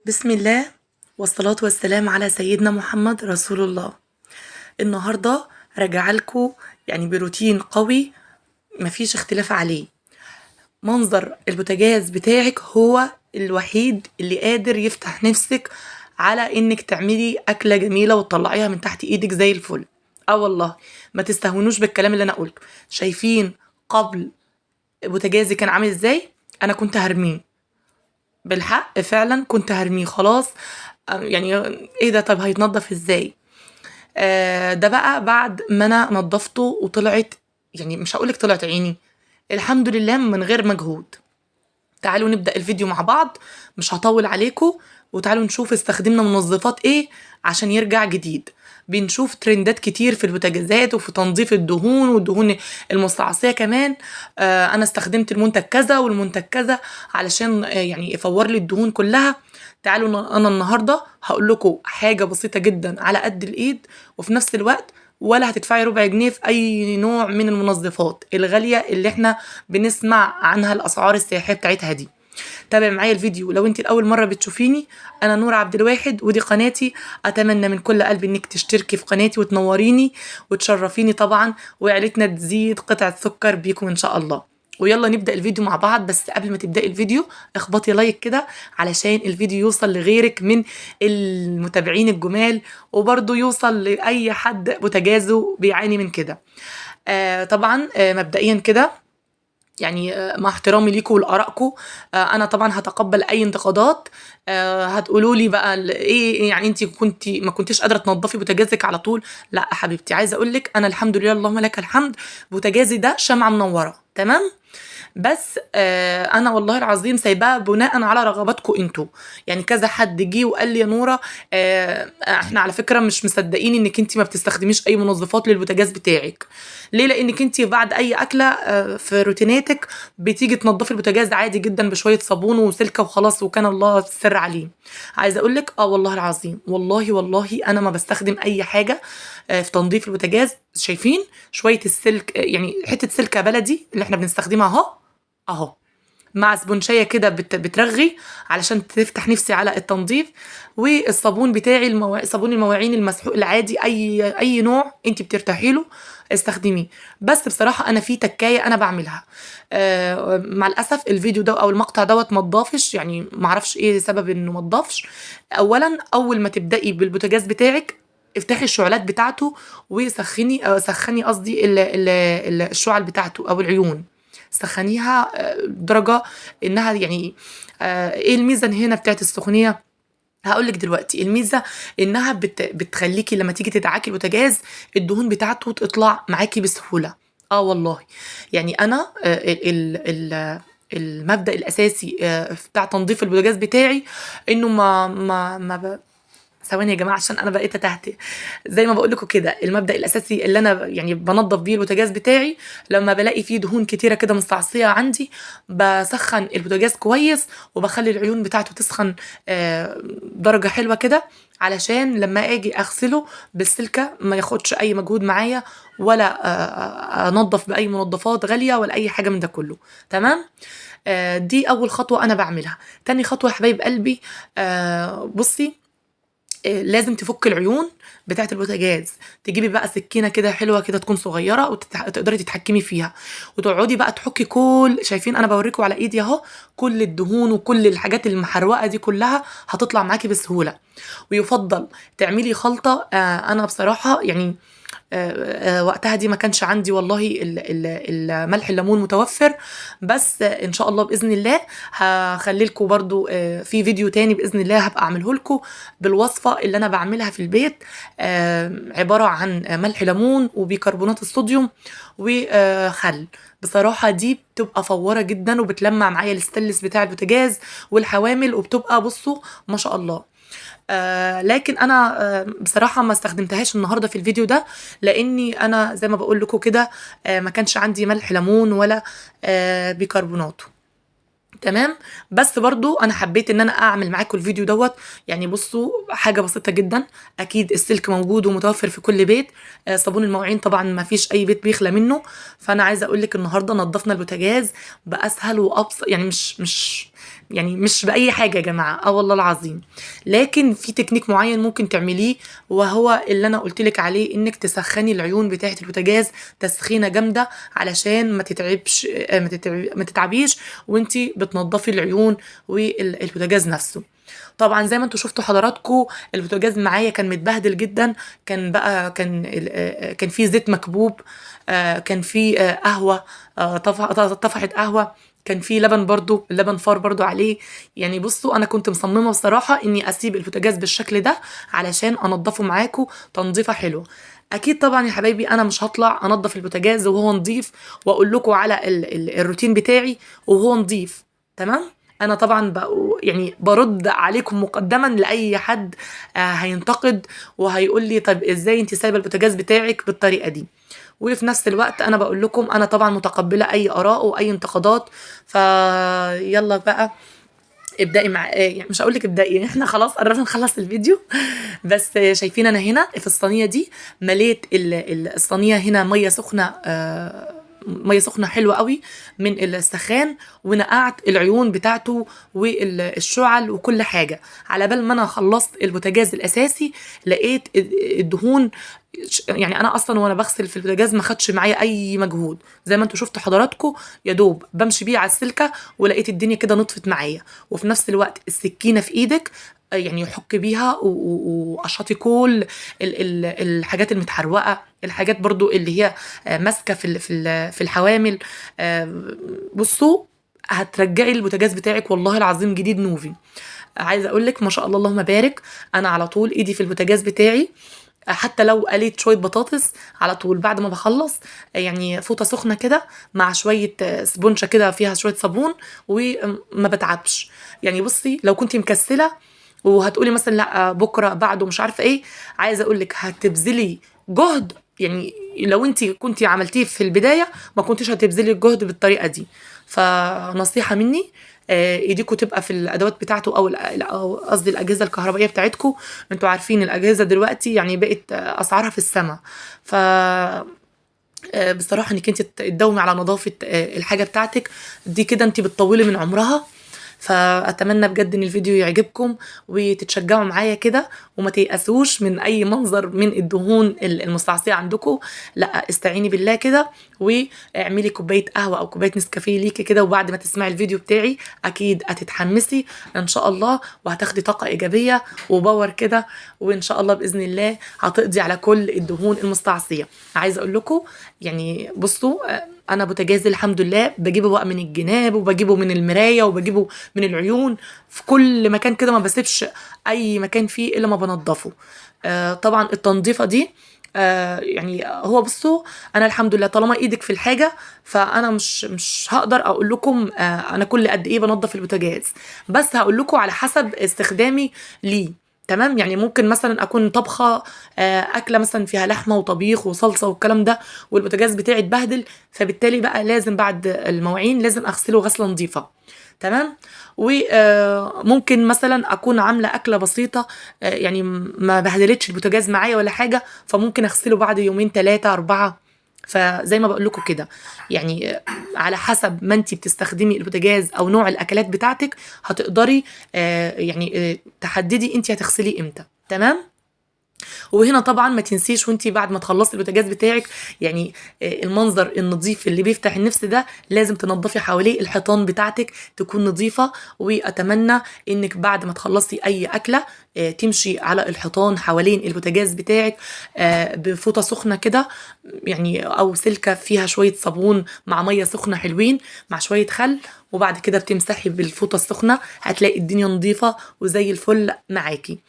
بسم الله والصلاة والسلام على سيدنا محمد رسول الله. النهاردة راجعه لكم يعني بروتين قوي مفيش اختلاف عليه. منظر البوتاجاز بتاعك هو الوحيد اللي قادر يفتح نفسك على انك تعملي اكلة جميلة وتطلعيها من تحت ايدك زي الفل. اه والله ما تستهونوش بالكلام اللي انا قلته. شايفين قبل بوتاجازي كان عامل ازاي؟ انا كنت هرميه، بالحق فعلا كنت هرميه خلاص. يعني ايه ده؟ طب هيتنضف ازاي؟ ده بقى بعد ما انا نضفته وطلعت، يعني مش هقولك طلعت عيني، الحمد لله من غير مجهود. تعالوا نبدأ الفيديو مع بعض، مش هطول عليكم، وتعالوا نشوف استخدمنا منظفات ايه عشان يرجع جديد. بنشوف ترندات كتير في البوتاجازات وفي تنظيف الدهون والدهون المستعصية كمان. انا استخدمت المنتج كذا والمنتج كذا علشان يعني يفور لي الدهون كلها. تعالوا انا النهارده هقول لكم حاجه بسيطه جدا على قد الايد، وفي نفس الوقت ولا هتدفعي ربع جنيه في اي نوع من المنظفات الغاليه اللي احنا بنسمع عنها الاسعار السياحيه بتاعتها دي. تابع معايا الفيديو لو انت الاول مره بتشوفيني. انا نور عبد الواحد ودي قناتي. اتمنى من كل قلبي انك تشتركي في قناتي وتنوريني وتشرفيني طبعا، وعيلتنا تزيد قطعه سكر بيكم ان شاء الله. ويلا نبدأ الفيديو مع بعض، بس قبل ما تبدأي الفيديو اخبطي لايك كده علشان الفيديو يوصل لغيرك من المتابعين الجمال، وبرضه يوصل لأي حد بوتجازه بيعاني من كده. طبعا مبدئيا كده يعني مع احترامي ليكم ولآرائكم، انا طبعا هتقبل اي انتقادات. هتقولوا لي بقى ايه يعني انت ما كنتيش قادره تنظفي بوتاجازك على طول؟ لا يا حبيبتي، عايزه اقول لك انا الحمد لله اللهم لك الحمد، بوتاجازي ده شمعه منوره تمام. بس انا والله العظيم سايباها بناء على رغباتكم انتوا. يعني كذا حد جه وقال لي يا نوره احنا على فكره مش مصدقين انك انت ما بتستخدميش اي منظفات للبوتاجاز بتاعك. ليه؟ لانك انت بعد اي اكله في روتيناتك بتيجي تنظفي البوتاجاز عادي جدا بشويه صابون وسلكه وخلاص، وكان الله السر عليه. عايزه اقول لك والله العظيم والله انا ما بستخدم اي حاجه في تنظيف البوتاجاز. شايفين شويه السلك، يعني حته سلكه بلدي اللي احنا بنستخدمها اهو، مع سبونشية كده بترغي علشان تفتح نفسي على التنظيف. والصابون بتاعي صابون المواعين المسحوق العادي، اي نوع انت بترتاحي له استخدميه. بس بصراحة انا في تكاية انا بعملها. مع الاسف الفيديو ده او المقطع دوت مضافش، يعني معرفش ايه سبب انه مضافش. اولا اول ما تبدأي بالبوتاجاز بتاعك افتحي الشعلات بتاعته وسخني، سخني قصدي الشعل بتاعته او العيون. سخنيها درجة انها يعني ايه الميزة هنا بتاعت السخونية؟ هقولك دلوقتي الميزة انها بتخليكي لما تيجي تدعكي البوتاجاز الدهون بتاعته تطلع معاكي بسهولة. اه والله. يعني انا المبدأ الاساسي بتاع تنظيف البوتاجاز بتاعي انه ما ثواني يا جماعه عشان انا بقيت اتهته. زي ما بقول لكم كده، المبدا الاساسي اللي انا يعني بنظف بيه البوتاجاز بتاعي لما بلاقي فيه دهون كتيره كده مستعصيه عندي، بسخن البوتاجاز كويس وبخلي العيون بتاعته تسخن درجه حلوه كده، علشان لما اجي اغسله بالسلكه ما ياخدش اي مجهود معايا، ولا انضف باي منظفات غاليه ولا اي حاجه من ده كله. تمام. دي اول خطوه انا بعملها. تاني خطوه يا حبايب قلبي، بصي، لازم تفك العيون بتاعه البوتاجاز. تجيبي بقى سكينه كده حلوه كده تكون صغيره وتقدري تتحكمي فيها، وتقعدي بقى تحكي كل، شايفين انا بوريكم على ايدي اهو، كل الدهون وكل الحاجات المحروقه دي كلها هتطلع معاكي بسهوله. ويفضل تعملي خلطه. انا بصراحه يعني وقتها دي ما كانش عندي والله الملح الليمون متوفر، بس ان شاء الله باذن الله هخلي لكم برضو في فيديو تاني باذن الله هبقى اعمله لكم بالوصفه اللي انا بعملها في البيت. عباره عن ملح ليمون وبيكربونات الصوديوم وخل. بصراحه دي بتبقى فوره جدا وبتلمع معايا الستانلس بتاع البوتاجاز والحوامل، وبتبقى بصوا ما شاء الله. لكن انا بصراحه ما استخدمتهاش النهارده في الفيديو ده، لاني انا زي ما بقول لكم كده ما كانش عندي ملح ليمون ولا بيكربونات. تمام. بس برضو انا حبيت ان انا اعمل معاكم الفيديو دوت. يعني بصوا حاجه بسيطه جدا، اكيد السلك موجود ومتوفر في كل بيت. صابون المواعين طبعا ما فيش اي بيت بيخلى منه. فانا عايزه اقول لك النهارده نظفنا البوتاجاز باسهل وابسط، يعني مش يعني مش باي حاجه يا جماعه، والله العظيم. لكن في تكنيك معين ممكن تعمليه، وهو اللي انا قلت لك عليه، انك تسخني العيون بتاعه البوتاجاز تسخينه جامده علشان ما تتعبيش وانتي بتنضفي العيون والبوتاجاز نفسه. طبعا زي ما انتوا شفتوا حضراتكم، البوتاجاز معايا كان متبهدل جدا. كان بقى كان في زيت مكبوب، كان في قهوه، طفحت قهوه، كان في لبن برضو، اللبن فار برضو عليه. يعني بصوا انا كنت مصممه بصراحه اني اسيب البوتاجاز بالشكل ده علشان انضفه معاكم تنظيفه حلوه. اكيد طبعا يا حبايبي انا مش هطلع انضف البوتاجاز وهو نضيف واقول لكم على الروتين بتاعي وهو نضيف. تمام. انا طبعا يعني برد عليكم مقدما لاي حد هينتقد وهيقول لي طب ازاي انت سايبه البوتاجاز بتاعك بالطريقه دي. وفي نفس الوقت انا بقول لكم انا طبعا متقبله اي اراء واي انتقادات. فيلا بقى ابدأي مع يعني مش هقول لك ابدأي، يعني احنا خلاص قربنا نخلص الفيديو. بس شايفين انا هنا في الصينيه دي مليت الصينيه هنا ميه سخنه، ميه سخنه حلوه قوي من السخان، ونقعت العيون بتاعته والشعل وكل حاجه. على بال ما انا خلصت البوتاجاز الاساسي لقيت الدهون، يعني انا اصلا وانا بغسل في البوتاجاز ما خدش معايا اي مجهود، زي ما انتوا شفتوا حضراتكم، يا دوب بمشي بيه على السلكه ولقيت الدنيا كده نطفت معايا. وفي نفس الوقت السكينه في ايدك، يعني يحك بيها وقشطي كل الحاجات المتحروقه، الحاجات برضو اللي هي ماسكه في الحوامل. بصوا هترجعي البوتاجاز بتاعك والله العظيم جديد نوفي. عايزه اقول لك ما شاء الله اللهم بارك، انا على طول ايدي في البوتاجاز بتاعي، حتى لو قليت شويه بطاطس على طول بعد ما بخلص، يعني فوطه سخنه كده مع شويه سبونشه كده فيها شويه صابون وما بتعبش. يعني بصي لو كنت مكسله وهتقولي مثلا لا بكره بعده مش عارفه ايه، عايزه اقول لك هتبذلي جهد. يعني لو انت كنتي عملتيه في البدايه ما كنتيش هتبذلي الجهد بالطريقه دي. فنصيحه مني، ايديكوا تبقى في الادوات بتاعته او قصدي الاجهزه الكهربائيه بتاعتكم. انتوا عارفين الاجهزه دلوقتي يعني بقت اسعارها في السماء. ف بصراحه انك انت تداومي على نظافه الحاجه بتاعتك دي، كده انت بتطولي من عمرها. فاتمنى بجد ان الفيديو يعجبكم وتتشجعوا معايا كده، وما تيأسوش من اي منظر من الدهون المستعصيه عندكم. لا استعيني بالله كده واعملي كوبايه قهوه او كوبايه نسكافيه ليكي كده، وبعد ما تسمعي الفيديو بتاعي اكيد هتتحمسي ان شاء الله وهتاخدي طاقه ايجابيه وباور كده، وان شاء الله باذن الله هتقضي على كل الدهون المستعصيه. عايزه اقول لكم يعني بصوا، انا بوتاجازي الحمد لله بجيبه بقى من الجناب وبجيبه من المرايه وبجيبه من العيون، في كل مكان كده ما بسيبش اي مكان فيه الا ما بنضفه. طبعا التنظيفه دي يعني هو بصوا انا الحمد لله طالما ايدك في الحاجه، فانا مش هقدر اقول لكم انا كل قد ايه بنضف البوتاجاز، بس هقول لكم على حسب استخدامي ليه. تمام. يعني ممكن مثلا اكون طبخه اكله مثلا فيها لحمه وطبيخ وصلصه والكلام ده، والبوتاجاز بتاعي اتبهدل، فبالتالي بقى لازم بعد المواعين لازم اغسله غسله نظيفه. تمام. وممكن مثلا اكون عامله اكله بسيطه يعني ما بهدلتش البوتاجاز معايا ولا حاجه، فممكن اغسله بعد يومين 3 4. فزي ما بقول لكم كده، يعني على حسب ما انت بتستخدمي البوتاجاز او نوع الاكلات بتاعتك هتقدري يعني تحددي انت هتغسلي امتى. تمام. وهنا طبعا ما تنسيش وانتي بعد ما تخلصي البوتاجاز بتاعك، يعني المنظر النظيف اللي بيفتح النفس ده لازم تنظفي حواليه الحيطان بتاعتك تكون نظيفة. واتمنى انك بعد ما تخلصي اي اكلة تمشي على الحيطان حوالين البوتاجاز بتاعك بفوطة سخنة كده، يعني او سلكة فيها شوية صابون مع مية سخنة حلوين مع شوية خل، وبعد كده بتمسحي بالفوطة السخنة هتلاقي الدنيا نظيفة وزي الفل معاكي.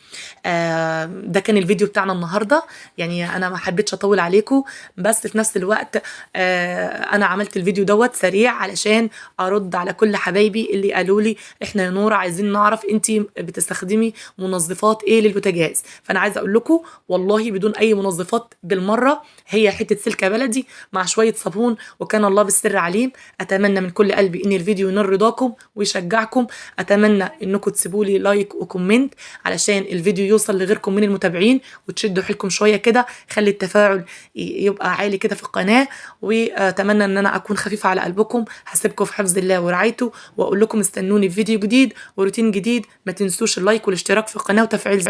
ده كان الفيديو بتاعنا النهاردة. يعني انا ما حبيتش اطول عليكم، بس في نفس الوقت انا عملت الفيديو دوت سريع علشان ارد على كل حبايبي اللي قالوا لي احنا يا نورة عايزين نعرف انتي بتستخدمي منظفات ايه للبوتاجاز. فانا عايزه اقول لكم والله بدون اي منظفات بالمره، هي حته سلكه بلدي مع شويه صابون وكان الله بالسر عليم. اتمنى من كل قلبي ان الفيديو وينال رضاكم ويشجعكم. اتمنى انكم تسيبوا لي لايك وكومنت علشان الفيديو يوصل لغيركم من المتابعين، وتشدوا حيلكم شويه كده، خلي التفاعل يبقى عالي كده في القناه. واتمنى ان انا اكون خفيفه على قلبكم. هسيبكم في حفظ الله ورعايته، واقول لكم استنوني في فيديو جديد وروتين جديد. ما تنسوش اللايك والاشتراك في القناه وتفعيل